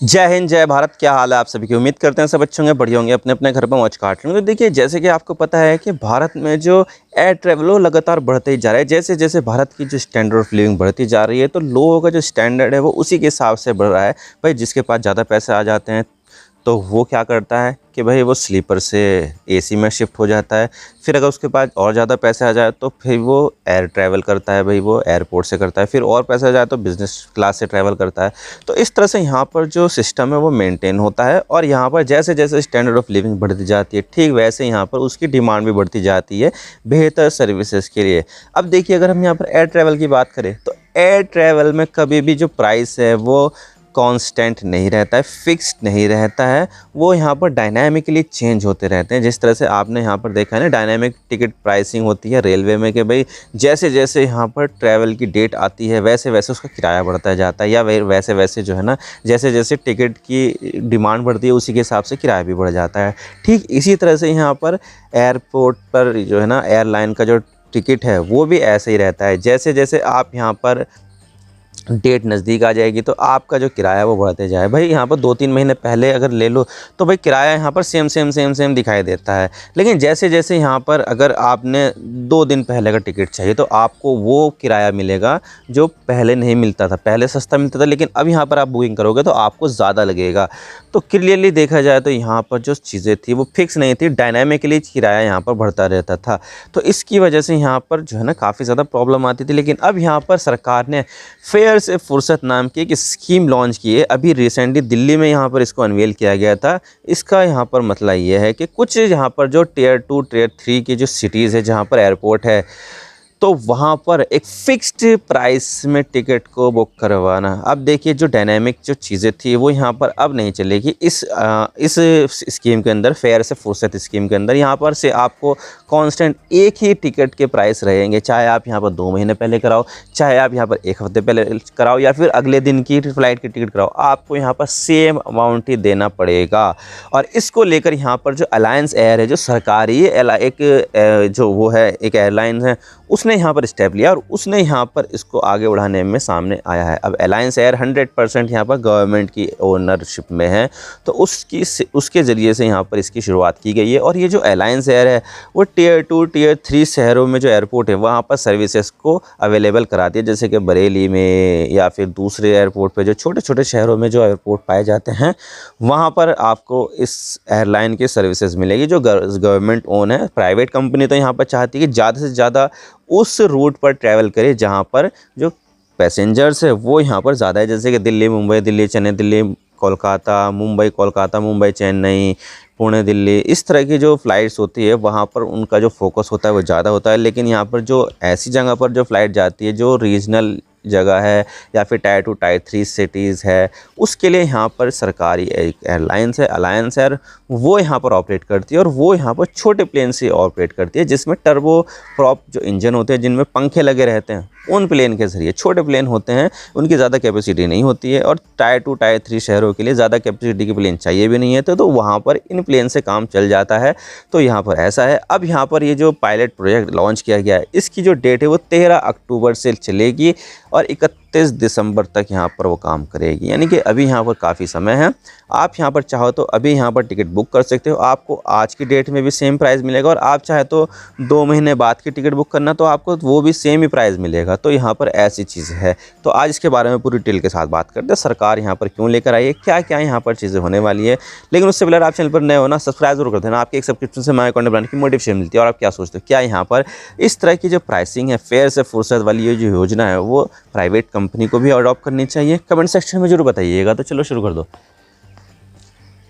जय हिंद जय भारत। क्या हाल है आप सभी की। उम्मीद करते हैं सब अच्छे होंगे, बढ़िया होंगे, अपने अपने घर पर मौज काट रहे होंगे। तो देखिए, जैसे कि आपको पता है कि भारत में जो एयर ट्रैवल वो लगातार बढ़ते ही जा रहा है। जैसे जैसे भारत की जो स्टैंडर्ड ऑफ लिविंग बढ़ती जा रही है, तो लोगों का जो स्टैंडर्ड है वो उसी के हिसाब से बढ़ रहा है। भाई, जिसके पास ज़्यादा पैसे आ जाते हैं तो वो क्या करता है कि भाई वो स्लीपर से एसी में शिफ्ट हो जाता है। फिर अगर उसके पास और ज़्यादा पैसे आ जाए तो फिर वो एयर ट्रैवल करता है, भाई वो एयरपोर्ट से करता है। फिर और पैसे आ जाए तो बिज़नेस क्लास से ट्रैवल करता है। तो इस तरह से यहाँ पर जो सिस्टम है वो मेंटेन होता है, और यहाँ पर जैसे जैसे स्टैंडर्ड ऑफ लिविंग बढ़ती जाती है, ठीक वैसे यहाँ पर उसकी डिमांड भी बढ़ती जाती है बेहतर सर्विसेज के लिए। अब देखिए, अगर हम यहाँ पर एयर ट्रैवल की बात करें तो एयर ट्रैवल में कभी भी जो प्राइस है वो कांस्टेंट नहीं रहता है, फिक्स्ड नहीं रहता है। वो यहाँ पर डायनामिकली चेंज होते रहते हैं। जिस तरह से आपने यहाँ पर देखा है ना, डायनामिक टिकट प्राइसिंग होती है रेलवे में कि भाई जैसे जैसे यहाँ पर ट्रैवल की डेट आती है वैसे वैसे उसका किराया बढ़ता जाता है, या वैसे वैसे जो है ना, जैसे जैसे टिकट की डिमांड बढ़ती है उसी के हिसाब से किराया भी बढ़ जाता है। ठीक इसी तरह से यहाँ पर एयरपोर्ट पर जो है ना, एयरलाइन का जो टिकट है वो भी ऐसे ही रहता है। जैसे जैसे आप यहाँ पर डेट नज़दीक आ जाएगी तो आपका जो किराया है वो बढ़ते जाए। भाई यहाँ पर 2-3 महीने पहले अगर ले लो तो भाई किराया यहाँ पर सेम दिखाई देता है। लेकिन जैसे जैसे यहाँ पर अगर आपने 2 दिन पहले का टिकट चाहिए तो आपको वो किराया मिलेगा जो पहले नहीं मिलता था। पहले सस्ता मिलता था, लेकिन अब यहाँ पर आप बुकिंग करोगे तो आपको ज़्यादा लगेगा। तो क्लियरली देखा जाए तो यहाँ पर जो चीज़ें थी वो फिक्स नहीं थी, डायनामिकली किराया यहाँ पर बढ़ता रहता था। तो इसकी वजह से यहाँ पर जो है ना काफ़ी ज़्यादा प्रॉब्लम आती थी। लेकिन अब यहाँ पर सरकार ने फेयर से फुर्सत नाम की एक स्कीम लॉन्च की है। अभी रिसेंटली दिल्ली में यहाँ पर इसको अनवेल किया गया था। इसका यहाँ पर मतलब ये है कि कुछ यहाँ पर जो टियर 2 टियर 3 की जो सिटीज़ है जहाँ पर एयरपोर्ट है, तो वहाँ पर एक फ़िक्स्ड प्राइस में टिकट को बुक करवाना। अब देखिए, जो डायनामिक जो चीज़ें थी वो यहाँ पर अब नहीं चलेगी। इस स्कीम के अंदर, फेयर से फुर्सत स्कीम के अंदर, यहाँ पर से आपको कांस्टेंट एक ही टिकट के प्राइस रहेंगे। चाहे आप यहाँ पर 2 महीने पहले कराओ, चाहे आप यहाँ पर 1 हफ्ते पहले कराओ, या फिर अगले दिन की फ़्लाइट की टिकट कराओ, आपको यहाँ पर सेम अमाउंट ही देना पड़ेगा। और इसको लेकर यहाँ पर जो अलायंस एयर है, जो सरकारी एक जो वो है, एक एयरलाइन है, उसने यहाँ पर स्टेप लिया और उसने यहाँ पर इसको आगे बढ़ाने में सामने आया है। अब अलायंस एयर 100% यहाँ पर गवर्नमेंट की ओनरशिप में है, तो उसके ज़रिए से यहाँ पर इसकी शुरुआत की गई है। और ये जो अलायंस एयर है वो टियर 2 टियर 3 शहरों में जो एयरपोर्ट है वहाँ पर सर्विसेज को अवेलेबल कराती है, जैसे कि बरेली में या फिर दूसरे एयरपोर्ट पर, जो छोटे छोटे शहरों में जो एयरपोर्ट पाए जाते हैं वहाँ पर आपको इस एयरलाइन की सर्विसेज मिलेगी जो गवर्नमेंट ओन है। प्राइवेट कंपनी तो यहाँ पर चाहती है कि ज़्यादा से ज़्यादा उस रूट पर ट्रैवल करे जहाँ पर जो पैसेंजर्स है वो यहाँ पर ज़्यादा है, जैसे कि दिल्ली मुंबई, दिल्ली चेन्नई, दिल्ली कोलकाता, मुंबई कोलकाता, मुंबई चेन्नई, पुणे दिल्ली, इस तरह की जो फ़्लाइट्स होती है वहाँ पर उनका जो फोकस होता है वो ज़्यादा होता है। लेकिन यहाँ पर जो ऐसी जगह पर जो फ़्लाइट जाती है जो रीजनल जगह है या फिर टायर 2 टायर 3 सिटीज़ है, उसके लिए यहाँ पर सरकारी एक एयरलाइंस है, अलायंस एयर, वो यहाँ पर ऑपरेट करती है। और वो यहाँ पर छोटे प्लेन से ऑपरेट करती है, जिसमें टर्बो प्रॉप जो इंजन होते हैं जिनमें पंखे लगे रहते हैं, उन प्लेन के ज़रिए। छोटे प्लेन होते हैं, उनकी ज़्यादा कैपेसिटी नहीं होती है, और टायर 2 टायर 3 शहरों के लिए ज़्यादा कैपेसिटी के प्लेन चाहिए भी नहीं है, तो वहाँ पर इन प्लेन से काम चल जाता है। तो यहाँ पर ऐसा है। अब यहाँ पर ये जो पायलट प्रोजेक्ट लॉन्च किया गया है, इसकी जो डेट है वो 13 अक्टूबर से चलेगी और 31 दिसंबर तक यहाँ पर वो काम करेगी। यानी कि अभी यहाँ पर काफ़ी समय है। आप यहाँ पर चाहो तो अभी यहाँ पर टिकट बुक कर सकते हो। आपको आज की डेट में भी सेम प्राइस मिलेगा, और आप चाहे तो 2 महीने बाद की टिकट बुक करना तो आपको वो भी सेम ही प्राइस मिलेगा। तो यहाँ पर ऐसी चीज़ है। तो आज इसके बारे में पूरी डिटेल के साथ बात करते हैं, सरकार यहाँ पर क्यों लेकर आई है, क्या क्या यहाँ पर चीज़ें होने वाली है। लेकिन उससे पहले आप चैनल पर नए हो ना, सब्सक्राइब जरूर कर देना। आपके एक सब्सक्रिप्शन से हमारे कंटेंट बनाने की मोटिवेशन मिलती है। और आप क्या सोचते हो, क्या यहाँ पर इस तरह की जो प्राइसिंग है, फेयर से फुर्सत वाली ये जो योजना है वो प्राइवेट कंपनी को भी अडॉप्ट करनी चाहिए? कमेंट सेक्शन में जरूर बताइएगा। तो चलो शुरू कर दो।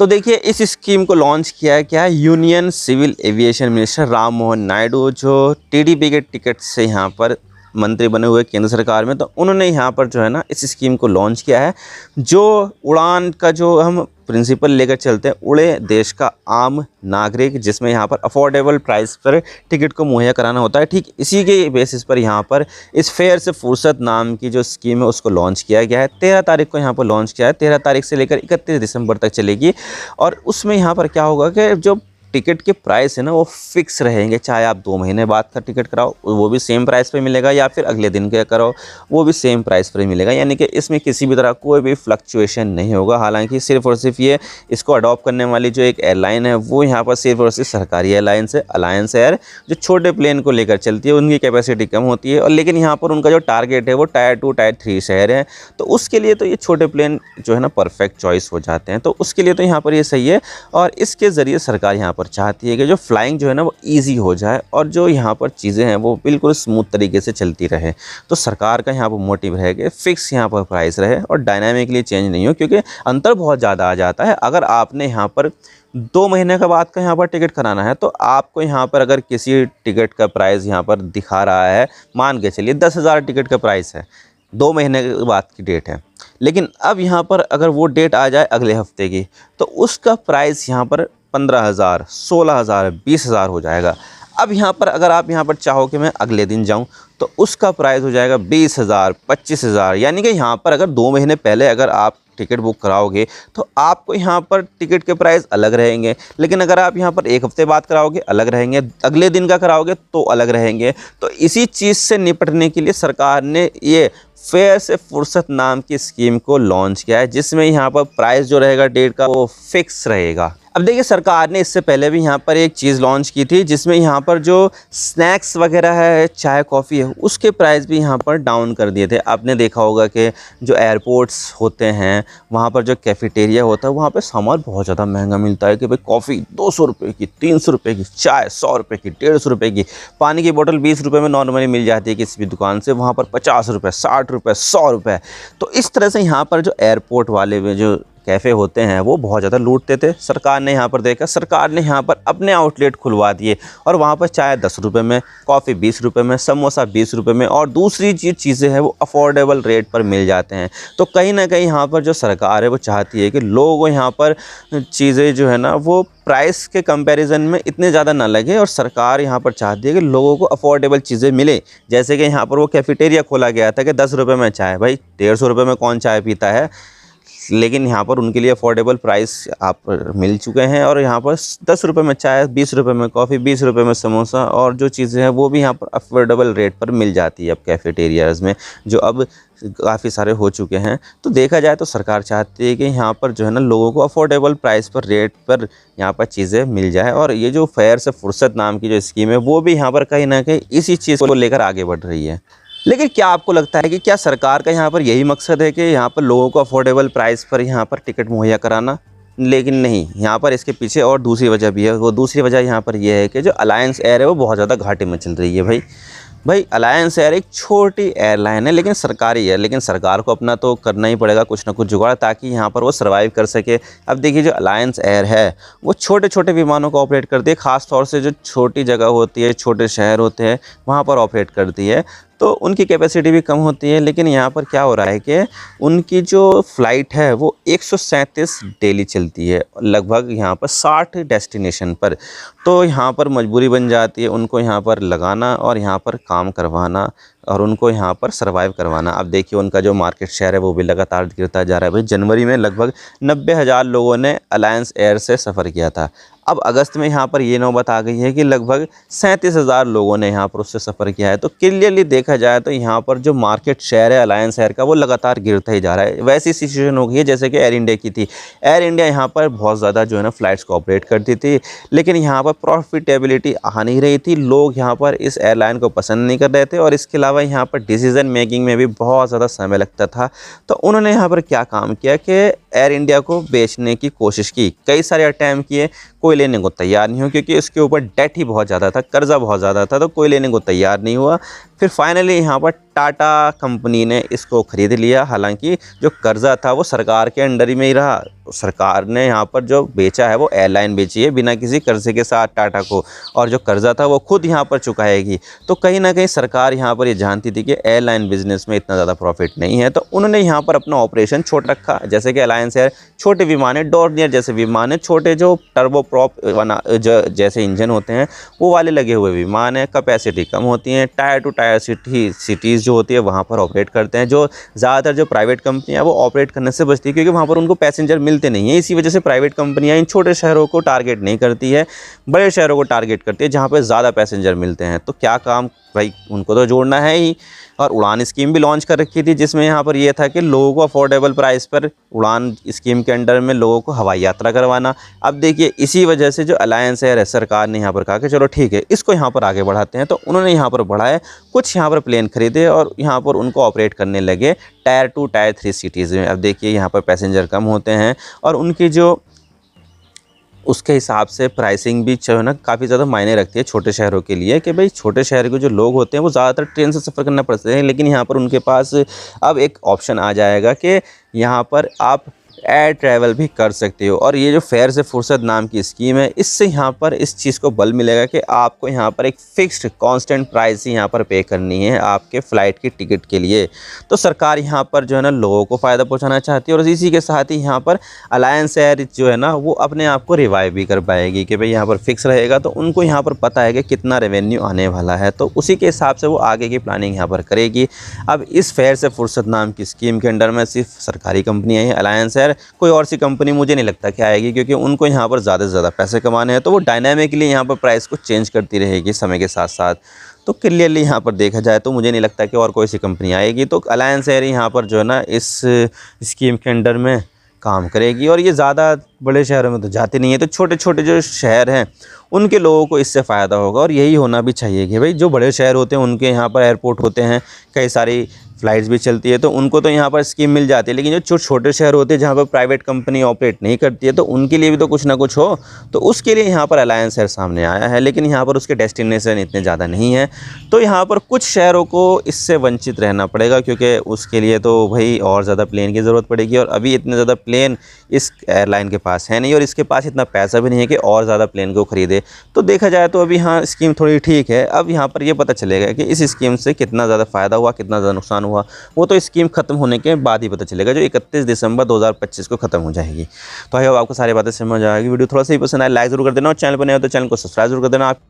तो देखिए, इस स्कीम को लॉन्च किया है क्या, union civil aviation minister Ram Mohan Naidu, जो टीडीपी के टिकट से यहाँ पर मंत्री बने हुए केंद्र सरकार में। तो उन्होंने यहाँ पर जो है ना इस स्कीम को लॉन्च किया है। जो उड़ान का जो हम प्रिंसिपल लेकर चलते हैं, उड़े देश का आम नागरिक, जिसमें यहाँ पर अफोर्डेबल प्राइस पर टिकट को मुहैया कराना होता है, ठीक इसी के बेसिस पर यहाँ पर इस फेयर से फुर्सत नाम की जो स्कीम है उसको लॉन्च किया गया है। 13 तारीख को यहाँ पर लॉन्च किया है। 13 तारीख से लेकर 31 दिसंबर तक चलेगी। और उसमें यहाँ पर क्या होगा कि जो टिकट के प्राइस है ना वो फिक्स रहेंगे, चाहे आप 2 महीने बाद का टिकट कराओ वो भी सेम प्राइस पे मिलेगा, या फिर अगले दिन का कराओ वो भी सेम प्राइस पर मिलेगा। यानी कि इसमें किसी भी तरह कोई भी फ्लक्चुएशन नहीं होगा। हालांकि सिर्फ और सिर्फ ये इसको अडॉप्ट करने वाली जो एक एयरलाइन है वो यहाँ पर सिर्फ और सिर्फ सरकारी एयरलाइंस है, अलायंस एयर, जो छोटे प्लेन को लेकर चलती है, उनकी कैपेसिटी कम होती है। और लेकिन यहाँ पर उनका जो टारगेट है वो टायर 2 टायर 3 शहर है, तो उसके लिए तो ये छोटे प्लेन जो है ना परफेक्ट चॉइस हो जाते हैं। तो उसके लिए तो यहाँ पर ये सही है। और इसके ज़रिए सरकार यहाँ पर चाहती है कि जो फ्लाइंग जो है ना वो ईजी हो जाए और जो यहाँ पर चीज़ें हैं वो बिल्कुल स्मूथ तरीके से चलती रहे। तो सरकार का यहाँ पर मोटिव है कि फ़िक्स यहाँ पर प्राइस रहे और डायनामिकली चेंज नहीं हो, क्योंकि अंतर बहुत ज़्यादा आ जाता है। अगर आपने यहाँ पर 2 महीने का बाद का यहाँ पर टिकट कराना है, तो आपको यहाँ पर अगर किसी टिकट का प्राइस यहाँ पर दिखा रहा है, मान के चलिए 10,000 टिकट का प्राइस है, 2 महीने के बाद की डेट है, लेकिन अब यहाँ पर अगर वो डेट आ जाए अगले हफ्ते की, तो उसका प्राइस यहाँ पर 15,000, 16,000, 20,000 हो जाएगा। अब यहाँ पर अगर आप यहाँ पर चाहो कि मैं अगले दिन जाऊँ, तो उसका प्राइस हो जाएगा 20,000, 25,000। यानी कि यहाँ पर अगर 2 महीने पहले अगर आप टिकट बुक कराओगे तो आपको यहाँ पर टिकट के प्राइस अलग रहेंगे, लेकिन अगर आप यहाँ पर 1 हफ्ते बाद कराओगे अलग रहेंगे, अगले दिन का कराओगे तो अलग रहेंगे। तो इसी चीज़ से निपटने के लिए सरकार ने ये फेयर से फुर्सत नाम की स्कीम को लॉन्च किया है, जिसमें यहाँ पर प्राइस जो रहेगा डेट का वो फिक्स रहेगा। अब देखिए सरकार ने इससे पहले भी यहाँ पर एक चीज़ लॉन्च की थी, जिसमें यहाँ पर जो स्नैक्स वगैरह है, चाय कॉफ़ी है, उसके प्राइस भी यहाँ पर डाउन कर दिए थे। आपने देखा होगा कि जो एयरपोर्ट्स होते हैं वहाँ पर जो कैफेटेरिया होता है वहाँ पर सामान बहुत ज़्यादा महंगा मिलता है कि भाई कॉफ़ी 200 रुपये की, 300 रुपये की, चाय 100 रुपये की, 150 रुपये की, पानी की बोतल 20 रुपये में नॉर्मली मिल जाती है किसी भी दुकान से, वहाँ पर 50 रुपये, 60 रुपये, 100 रुपये। तो इस तरह से यहाँ पर जो एयरपोर्ट वाले में जो कैफ़े होते हैं वो बहुत ज़्यादा लूटते थे। सरकार ने यहाँ पर देखा, सरकार ने यहाँ पर अपने आउटलेट खुलवा दिए और वहाँ पर चाय 10 रुपये में, कॉफ़ी 20 रुपये में, समोसा 20 रुपये में और दूसरी चीज़ें हैं वो अफोर्डेबल रेट पर मिल जाते हैं। तो कहीं ना कहीं यहाँ पर जो सरकार है वो चाहती है कि लोगों को यहाँ पर चीज़ें जो है ना वो प्राइस के कंपैरिजन में इतने ज़्यादा ना लगे, और सरकार यहाँ पर चाहती है कि लोगों को अफोर्डेबल चीज़ें मिले। जैसे कि यहाँ पर वो कैफेटेरिया खोला गया था कि 10 रुपये में चाय, भाई 150 रुपये में कौन चाय पीता है, लेकिन यहाँ पर उनके लिए अफोर्डेबल प्राइस आप मिल चुके हैं। और यहाँ पर 10 रुपये में चाय, 20 रुपये में कॉफ़ी, 20 रुपये में समोसा और जो चीज़ें हैं वो भी यहाँ पर अफोर्डेबल रेट पर मिल जाती है अब कैफेटेरियाज़ में, जो अब काफ़ी सारे हो चुके हैं। तो देखा जाए तो सरकार चाहती है कि यहाँ पर जो है ना लोगों को अफोर्डेबल प्राइस पर, रेट पर यहाँ पर चीज़ें मिल जाए। और ये जो फेयर से फुर्सत नाम की जो स्कीम है वो भी यहाँ पर कहीं ना कहीं इसी चीज़ को लेकर आगे बढ़ रही है। लेकिन क्या आपको लगता है कि क्या सरकार का यहाँ पर यही मकसद है कि यहाँ पर लोगों को अफोर्डेबल प्राइस पर यहाँ पर टिकट मुहैया कराना? लेकिन नहीं, यहाँ पर इसके पीछे और दूसरी वजह भी है। वो दूसरी वजह यहाँ पर यह है कि जो अलायंस एयर है वो बहुत ज़्यादा घाटे में चल रही है। भाई अलायंस एयर एक छोटी एयरलाइन है लेकिन सरकारी है, लेकिन सरकार को अपना तो करना ही पड़ेगा कुछ ना कुछ जुगाड़, ताकि यहाँ पर वो सर्वाइव कर सके। अब देखिए जो अलायंस एयर है वो छोटे छोटे विमानों को ऑपरेट करती है, ख़ास तौर से जो छोटी जगह होती है, छोटे शहर होते हैं वहाँ पर ऑपरेट करती है, तो उनकी कैपेसिटी भी कम होती है। लेकिन यहाँ पर क्या हो रहा है कि उनकी जो फ़्लाइट है वो 137 डेली चलती है, लगभग यहाँ पर 60 डेस्टिनेशन पर। तो यहाँ पर मजबूरी बन जाती है उनको यहाँ पर लगाना और यहाँ पर काम करवाना और उनको यहाँ पर सर्वाइव करवाना। अब देखिए उनका जो मार्केट शेयर है वो भी लगातार गिरता जा रहा है। भाई जनवरी में लगभग 90,000 लोगों ने अलायंस एयर से सफ़र किया था। अब अगस्त में यहाँ पर ये नौबत आ गई है कि लगभग 37,000 लोगों ने यहाँ पर उससे सफ़र किया है। तो क्लियरली देखा जाए तो यहाँ पर जो मार्केट शेयर है अलायंस एयर का वो लगातार गिरता ही जा रहा है। वैसी सिचुएशन हो गई है जैसे कि एयर इंडिया की थी। एयर इंडिया यहाँ पर बहुत ज़्यादा जो है ना फ़्लाइट्स को ऑपरेट करती थी, लेकिन यहाँ पर प्रॉफिटेबिलिटी आ नहीं रही थी। लोग यहाँ पर इस एयरलाइन को पसंद नहीं कर रहे थे और इसके अलावा यहाँ पर डिसीज़न मेकिंग में भी बहुत ज़्यादा समय लगता था। तो उन्होंने यहाँ पर क्या काम किया कि एयर इंडिया को बेचने की कोशिश की, कई सारे अटैम्प्ट किए, कोई लेने को तैयार नहीं हुआ क्योंकि इसके ऊपर डेट ही बहुत ज़्यादा था, कर्जा बहुत ज़्यादा था, तो कोई लेने को तैयार नहीं हुआ। फिर फाइनली यहाँ पर टाटा कंपनी ने इसको ख़रीद लिया। हालांकि जो कर्ज़ा था वो सरकार के अंडर ही में ही रहा, सरकार ने यहाँ पर जो बेचा है वो एयरलाइन बेची है बिना किसी कर्जे के साथ टाटा को, और जो कर्ज़ा था वो खुद यहाँ पर चुकाएगी। तो कहीं ना कहीं सरकार यहाँ पर ये जानती थी कि एयरलाइन बिजनेस में इतना ज़्यादा प्रॉफिट नहीं है, तो उन्होंने यहाँ पर अपना ऑपरेशन छोटा रखा। जैसे कि अलायंस एयर छोटे विमान है, डॉर्नियर जैसे विमान है, छोटे जो टर्बो प्रॉप जैसे इंजन होते हैं वो वाले लगे हुए विमान है, कैपेसिटी कम होती है, tier two tyre tyre cities जो होती है वहाँ पर ऑपरेट करते हैं। जो ज़्यादातर जो प्राइवेट कंपनियाँ वो ऑपरेट करने से बचती है, क्योंकि वहाँ पर उनको पैसेंजर मिलते नहीं हैं। इसी वजह से प्राइवेट कंपनियाँ इन छोटे शहरों को टारगेट नहीं करती है, बड़े शहरों को टारगेट करती है जहाँ पर ज़्यादा पैसेंजर मिलते हैं। तो क्या काम भाई, उनको तो जोड़ना है ही। और उड़ान स्कीम भी लॉन्च कर रखी थी, जिसमें यहाँ पर ये था कि लोगों को अफोर्डेबल प्राइस पर उड़ान स्कीम के अंडर में लोगों को हवाई यात्रा करवाना। अब देखिए, इसी वजह से जो अलायंस है सरकार ने यहाँ पर कहा कि चलो ठीक है, इसको यहाँ पर आगे बढ़ाते हैं। तो उन्होंने यहाँ पर बढ़ाया, कुछ यहाँ पर प्लेन खरीदे और यहाँ पर उनको ऑपरेट करने लगे टायर 2 टायर 3 सिटीज़ में। अब देखिए, यहाँ पर पैसेंजर कम होते हैं और उनकी जो उसके हिसाब से प्राइसिंग भी जो है ना काफ़ी ज़्यादा मायने रखती है छोटे शहरों के लिए, कि भाई छोटे शहर के जो लोग होते हैं वो ज़्यादातर ट्रेन से सफ़र करना पड़ता है। लेकिन यहाँ पर उनके पास अब एक ऑप्शन आ जाएगा कि यहाँ पर आप एयर ट्रैवल भी कर सकते हो। और ये जो फेयर से फुर्सत नाम की स्कीम है, इससे यहाँ पर इस चीज़ को बल मिलेगा कि आपको यहाँ पर एक फ़िक्स्ड कांस्टेंट प्राइस ही यहाँ पर पे करनी है आपके फ़्लाइट की टिकट के लिए। तो सरकार यहाँ पर जो है ना लोगों को फ़ायदा पहुँचाना चाहती है और इसी के साथ ही यहाँ पर अलायंस एयर जो है ना वो अपने आप को रिवाइव भी कर पाएगी कि भाई यहाँ पर फिक्स रहेगा, तो उनको यहाँ पर पता है कि कितना रेवेन्यू आने वाला है, तो उसी के हिसाब से वो आगे की प्लानिंग यहाँ पर करेगी। अब इस फेयर से फुर्सत नाम की स्कीम के अंडर में सिर्फ सरकारी कंपनियाँ हैं, अलायंस एयर, कोई और सी कंपनी मुझे नहीं लगता कि आएगी, क्योंकि उनको यहाँ पर ज़्यादा से ज़्यादा पैसे कमाने हैं। तो वो डायनामिकली यहाँ पर प्राइस को चेंज करती रहेगी समय के साथ साथ। तो क्लियरली यहाँ पर देखा जाए तो मुझे नहीं लगता कि और कोई सी कंपनी आएगी। तो अलायंस एयर यहाँ पर जो है ना इस स्कीम के अंडर में काम करेगी और ये ज़्यादा बड़े शहरों में तो जाती नहीं है। तो छोटे छोटे जो शहर हैं उनके लोगों को इससे फ़ायदा होगा और यही होना भी चाहिए कि भाई जो बड़े शहर होते हैं उनके यहाँ पर एयरपोर्ट होते हैं, कई सारी फ़्लाइट्स भी चलती है, तो उनको तो यहाँ पर स्कीम मिल जाती है। लेकिन जो छोटे शहर होते हैं जहाँ पर प्राइवेट कंपनी ऑपरेट नहीं करती है, तो उनके लिए भी तो कुछ ना कुछ हो। तो उसके लिए यहाँ पर अलायंस एयर सामने आया है, लेकिन यहाँ पर उसके डेस्टिनेशन इतने ज़्यादा नहीं है। तो यहाँ पर कुछ शहरों को इससे वंचित रहना पड़ेगा, क्योंकि उसके लिए तो भाई और ज़्यादा प्लेन की ज़रूरत पड़ेगी और अभी इतने ज़्यादा प्लेन इस एयरलाइन के पास है नहीं और इसके पास इतना पैसा भी नहीं है कि और ज़्यादा प्लेन को ख़रीदे। तो देखा जाए तो अभी हाँ स्कीम थोड़ी ठीक है। अब यहाँ पर ये पता चलेगा कि इस स्कीम से कितना ज़्यादा फ़ायदा हुआ, कितना ज़्यादा नुकसान हुआ, वो तो स्कीम ख़त्म होने के बाद ही पता चलेगा, जो 31 दिसंबर 2025 को ख़त्म हो जाएगी। तो आई होप आपको सारी बातें समझ आएगी। वीडियो थोड़ा सा ही पसंद आए लाइक ज़रूर कर देना और चैनल पर नए हो तो चैनल को सब्सक्राइब जरूर कर देना। आप